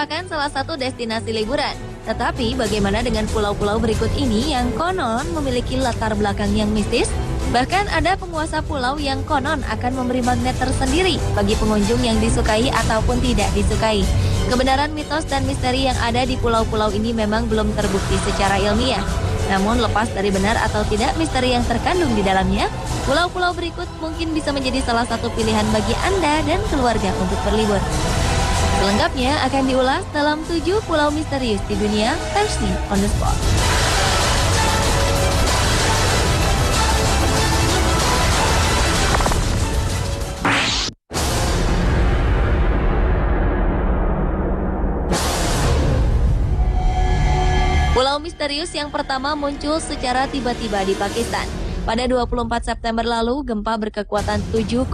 merupakan salah satu destinasi liburan. Tetapi bagaimana dengan pulau-pulau berikut ini yang konon memiliki latar belakang yang mistis? Bahkan ada penguasa pulau yang konon akan memberi magnet tersendiri bagi pengunjung yang disukai ataupun tidak disukai. Kebenaran mitos dan misteri yang ada di pulau-pulau ini memang belum terbukti secara ilmiah. Namun lepas dari benar atau tidak misteri yang terkandung di dalamnya, pulau-pulau berikut mungkin bisa menjadi salah satu pilihan bagi Anda dan keluarga untuk berlibur. Selengkapnya akan diulas dalam 7 pulau misterius di dunia versi On The Spot. Pulau misterius yang pertama muncul secara tiba-tiba di Pakistan. Pada 24 September lalu, gempa berkekuatan 7,7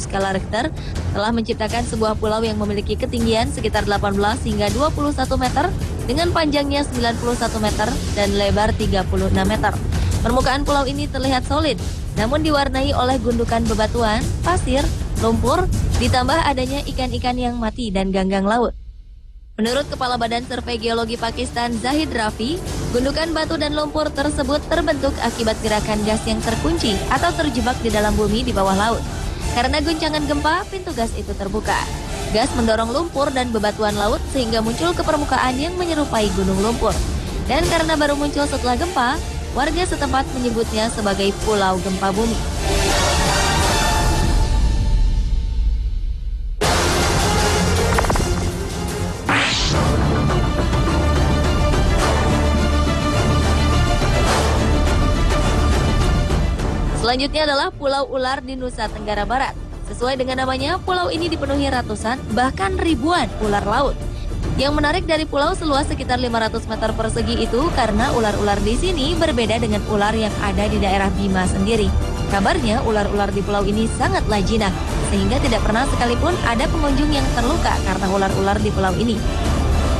skala Richter telah menciptakan sebuah pulau yang memiliki ketinggian sekitar 18 hingga 21 meter dengan panjangnya 91 meter dan lebar 36 meter. Permukaan pulau ini terlihat solid, namun diwarnai oleh gundukan bebatuan, pasir, lumpur, ditambah adanya ikan-ikan yang mati dan ganggang laut. Menurut Kepala Badan Survei Geologi Pakistan Zahid Rafi, gundukan batu dan lumpur tersebut terbentuk akibat gerakan gas yang terkunci atau terjebak di dalam bumi di bawah laut. Karena guncangan gempa, pintu gas itu terbuka. Gas mendorong lumpur dan bebatuan laut sehingga muncul ke permukaan yang menyerupai gunung lumpur. Dan karena baru muncul setelah gempa, warga setempat menyebutnya sebagai Pulau Gempa Bumi. Selanjutnya adalah Pulau Ular di Nusa Tenggara Barat. Sesuai dengan namanya, pulau ini dipenuhi ratusan, bahkan ribuan ular laut. Yang menarik dari pulau seluas sekitar 500 meter persegi itu karena ular-ular di sini berbeda dengan ular yang ada di daerah Bima sendiri. Kabarnya ular-ular di pulau ini sangatlah jinak, sehingga tidak pernah sekalipun ada pengunjung yang terluka karena ular-ular di pulau ini.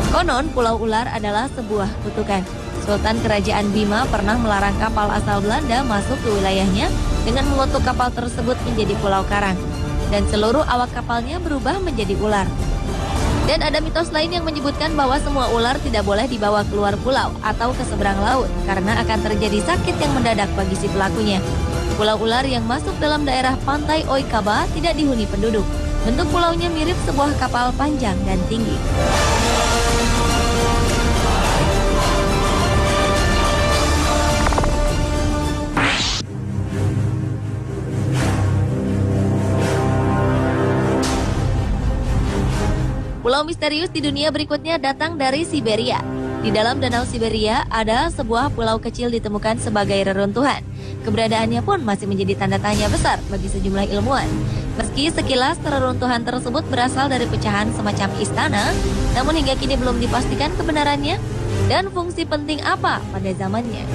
Konon, Pulau Ular adalah sebuah kutukan. Sultan Kerajaan Bima pernah melarang kapal asal Belanda masuk ke wilayahnya dengan mengutuk kapal tersebut menjadi pulau karang. Dan seluruh awak kapalnya berubah menjadi ular. Dan ada mitos lain yang menyebutkan bahwa semua ular tidak boleh dibawa keluar pulau atau ke seberang laut karena akan terjadi sakit yang mendadak bagi si pelakunya. Pulau Ular yang masuk dalam daerah pantai Oikaba tidak dihuni penduduk. Bentuk pulaunya mirip sebuah kapal panjang dan tinggi. Pulau misterius di dunia berikutnya datang dari Siberia. Di dalam Danau Siberia ada sebuah pulau kecil ditemukan sebagai reruntuhan. Keberadaannya pun masih menjadi tanda tanya besar bagi sejumlah ilmuwan. Meski sekilas reruntuhan tersebut berasal dari pecahan semacam istana, namun hingga kini belum dipastikan kebenarannya dan fungsi penting apa pada zamannya.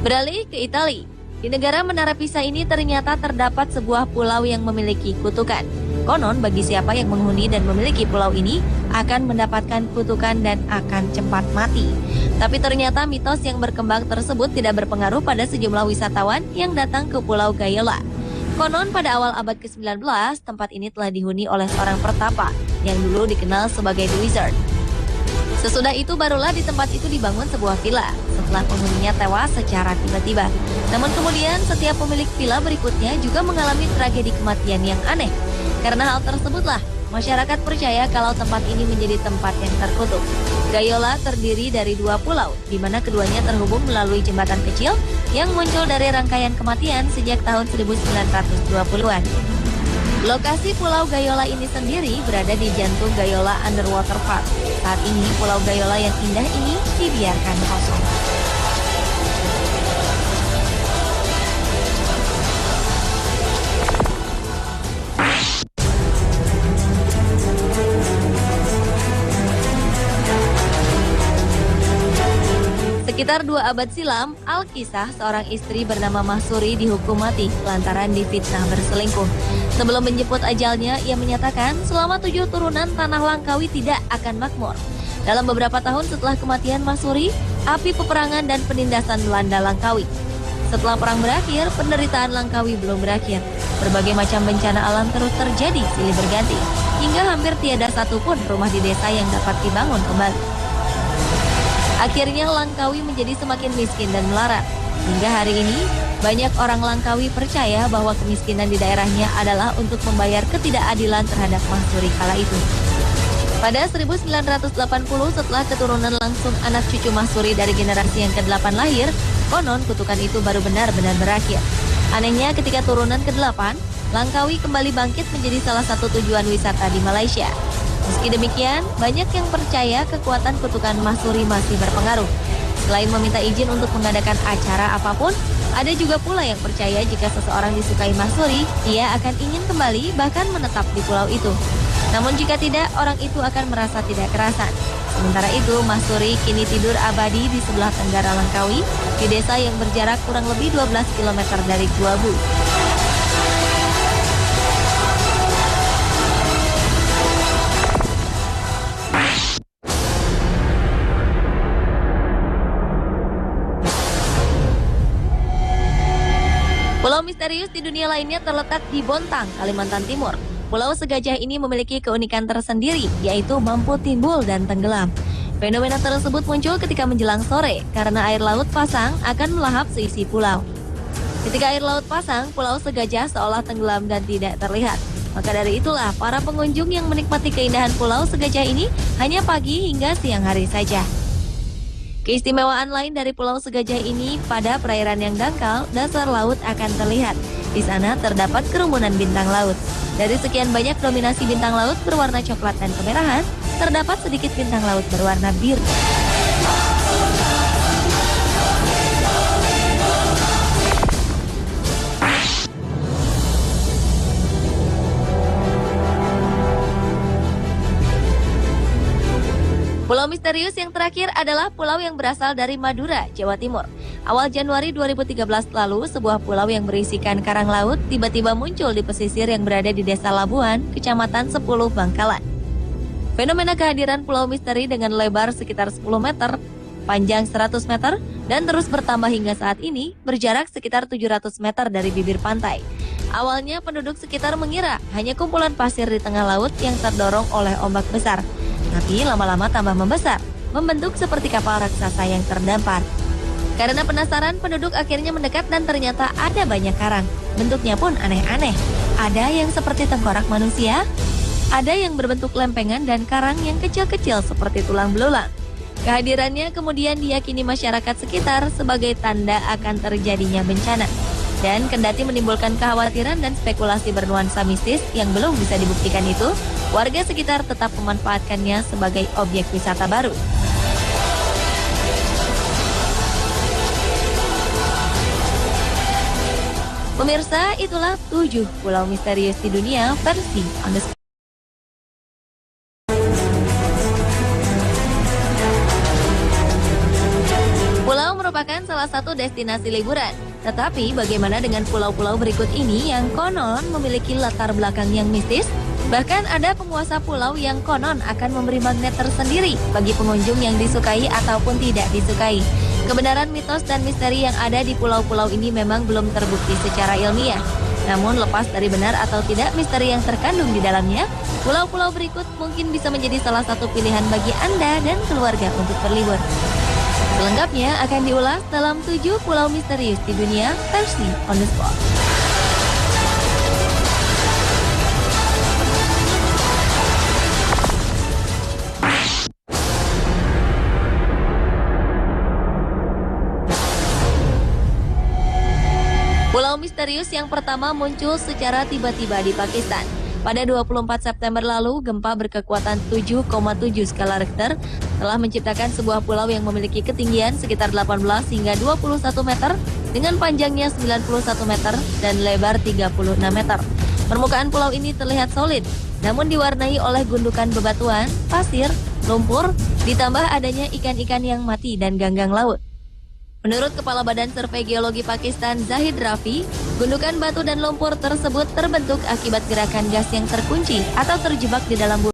Beralih ke Italia. Di negara Menara Pisa ini ternyata terdapat sebuah pulau yang memiliki kutukan. Konon bagi siapa yang menghuni dan memiliki pulau ini akan mendapatkan kutukan dan akan cepat mati. Tapi ternyata mitos yang berkembang tersebut tidak berpengaruh pada sejumlah wisatawan yang datang ke Pulau Gayola. Konon pada awal abad ke-19, tempat ini telah dihuni oleh seorang pertapa yang dulu dikenal sebagai The Wizard. Sesudah itu barulah di tempat itu dibangun sebuah villa setelah penghuninya tewas secara tiba-tiba. Namun kemudian setiap pemilik villa berikutnya juga mengalami tragedi kematian yang aneh. Karena hal tersebutlah masyarakat percaya kalau tempat ini menjadi tempat yang terkutuk. Gayola terdiri dari 2 pulau, di mana keduanya terhubung melalui jembatan kecil yang muncul dari rangkaian kematian sejak tahun 1920-an. Lokasi Pulau Gayola ini sendiri berada di jantung Gayola Underwater Park. Saat ini Pulau Gayola yang indah ini dibiarkan kosong. Sekitar 2 abad silam, Al-Kisah, seorang istri bernama Mahsuri dihukum mati lantaran difitnah berselingkuh. Sebelum menjemput ajalnya, ia menyatakan selama 7 turunan tanah Langkawi tidak akan makmur. Dalam beberapa tahun setelah kematian Mahsuri, api peperangan dan penindasan melanda Langkawi. Setelah perang berakhir, penderitaan Langkawi belum berakhir. Berbagai macam bencana alam terus terjadi silih berganti, hingga hampir tiada satupun rumah di desa yang dapat dibangun kembali. Akhirnya Langkawi menjadi semakin miskin dan melarat. Hingga hari ini, banyak orang Langkawi percaya bahwa kemiskinan di daerahnya adalah untuk membayar ketidakadilan terhadap Mahsuri kala itu. Pada 1980 setelah keturunan langsung anak cucu Mahsuri dari generasi yang ke-8 lahir, konon kutukan itu baru benar-benar berakhir. Anehnya ketika turunan ke-8, Langkawi kembali bangkit menjadi salah satu tujuan wisata di Malaysia. Meski demikian, banyak yang percaya kekuatan kutukan Mahsuri masih berpengaruh. Selain meminta izin untuk mengadakan acara apapun, ada juga pula yang percaya jika seseorang disukai Mahsuri, ia akan ingin kembali bahkan menetap di pulau itu. Namun jika tidak, orang itu akan merasa tidak kerasan. Sementara itu, Mahsuri kini tidur abadi di sebelah tenggara Langkawi, di desa yang berjarak kurang lebih 12 km dari Gua Bu. Pulau misterius di dunia lainnya terletak di Bontang, Kalimantan Timur. Pulau segajah ini memiliki keunikan tersendiri, yaitu mampu timbul dan tenggelam. Fenomena tersebut muncul ketika menjelang sore, karena air laut pasang akan melahap seisi pulau. Ketika air laut pasang, pulau segajah seolah tenggelam dan tidak terlihat. Maka dari itulah, para pengunjung yang menikmati keindahan pulau segajah ini hanya pagi hingga siang hari saja. Keistimewaan lain dari pulau segajah ini, pada perairan yang dangkal, dasar laut akan terlihat. Di sana terdapat kerumunan bintang laut. Dari sekian banyak dominasi bintang laut berwarna coklat dan kemerahan, terdapat sedikit bintang laut berwarna biru. Pulau misterius yang terakhir adalah pulau yang berasal dari Madura, Jawa Timur. Awal Januari 2013 lalu, sebuah pulau yang berisikan karang laut tiba-tiba muncul di pesisir yang berada di Desa Labuan, Kecamatan 10 Bangkalan. Fenomena kehadiran pulau misteri dengan lebar sekitar 10 meter, panjang 100 meter, dan terus bertambah hingga saat ini berjarak sekitar 700 meter dari bibir pantai. Awalnya penduduk sekitar mengira hanya kumpulan pasir di tengah laut yang terdorong oleh ombak besar. Tapi lama-lama tambah membesar, membentuk seperti kapal raksasa yang terdampar. Karena penasaran, penduduk akhirnya mendekat dan ternyata ada banyak karang. Bentuknya pun aneh-aneh. Ada yang seperti tengkorak manusia, ada yang berbentuk lempengan dan karang yang kecil-kecil seperti tulang belulang. Kehadirannya kemudian diyakini masyarakat sekitar sebagai tanda akan terjadinya bencana. Dan kendati menimbulkan kekhawatiran dan spekulasi bernuansa mistis yang belum bisa dibuktikan itu, warga sekitar tetap memanfaatkannya sebagai objek wisata baru. Pemirsa, itulah 7 pulau misterius di dunia versi On The Spot. Pulau merupakan salah satu destinasi liburan. Tetapi bagaimana dengan pulau-pulau berikut ini yang konon memiliki latar belakang yang mistis? Bahkan ada penguasa pulau yang konon akan memberi magnet tersendiri bagi pengunjung yang disukai ataupun tidak disukai. Kebenaran mitos dan misteri yang ada di pulau-pulau ini memang belum terbukti secara ilmiah. Namun lepas dari benar atau tidak misteri yang terkandung di dalamnya, pulau-pulau berikut mungkin bisa menjadi salah satu pilihan bagi Anda dan keluarga untuk berlibur. Selengkapnya akan diulas dalam 7 pulau misterius di dunia versi On The Spot. Pulau misterius yang pertama muncul secara tiba-tiba di Pakistan. Pada 24 September lalu, gempa berkekuatan 7,7 skala Richter telah menciptakan sebuah pulau yang memiliki ketinggian sekitar 18 hingga 21 meter dengan panjangnya 91 meter dan lebar 36 meter. Permukaan pulau ini terlihat solid, namun diwarnai oleh gundukan bebatuan, pasir, lumpur, ditambah adanya ikan-ikan yang mati dan ganggang laut. Menurut Kepala Badan Survei Geologi Pakistan Zahid Rafi, gundukan batu dan lumpur tersebut terbentuk akibat gerakan gas yang terkunci atau terjebak di dalam bumi.